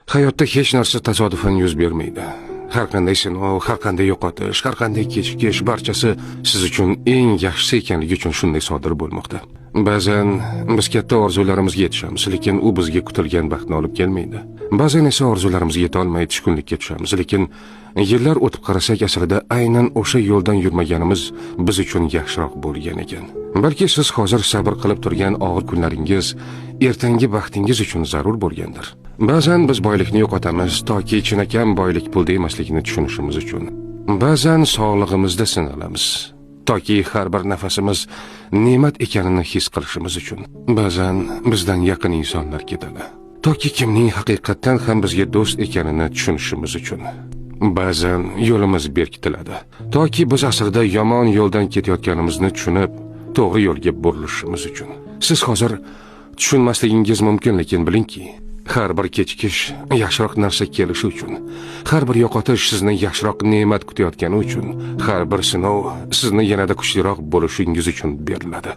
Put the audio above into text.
Hayotda hech narsa tasodifan yuz bermaydi. Har qanday sinov, har qanday yo'qotish, har qanday kechikish barchasi siz uchun eng yaxshisi ekanligi uchun shunday sodir bo'lmoqda. Ba'zan biz katta orzularimizga yetishamiz, lekin u bizga kutilgan baxtni olib kelmaydi. Ba'zan esa orzularimizga yeta olmay tushkunlikka tushamiz, lekin yillar o'tib qarasak aslida aynan o'sha yo'ldan yurmaganimiz biz uchun yaxshiroq bo'lgan ekan. Balki siz hozir sabr qilib turgan og'ir kunlaringiz ertangi baxtingiz uchun zarur bo'lgandir. Ba'zan biz boylikni yo'qotamiz toki chinakam boylik pulda emasligini tushunishimiz uchun. Ba'zan sog'lig'imizda sinalamiz toki har bir nafasimiz ne'mat ekanini his qilishimiz uchun. Ba'zan bizdan yaqin insonlar ketadi toki kimning haqiqatan ham bizga do'st ekanini tushunishimiz uchun. Ba'zan yo'limiz berkitiladi toki biz aslida yomon yo'ldan ketayotganimizni tushunib to'g'ri yo'lga burilishimiz uchun. Siz hozir tushunmasligingiz mumkin, lekin bilingki, har bir kechikish yaxshiroq narsa kelishi uchun, har bir yo'qotish sizni yaxshiroq ne'mat kutayotgani uchun, har bir sinov sizni yanada kuchliroq bo'lishingiz uchun beriladi.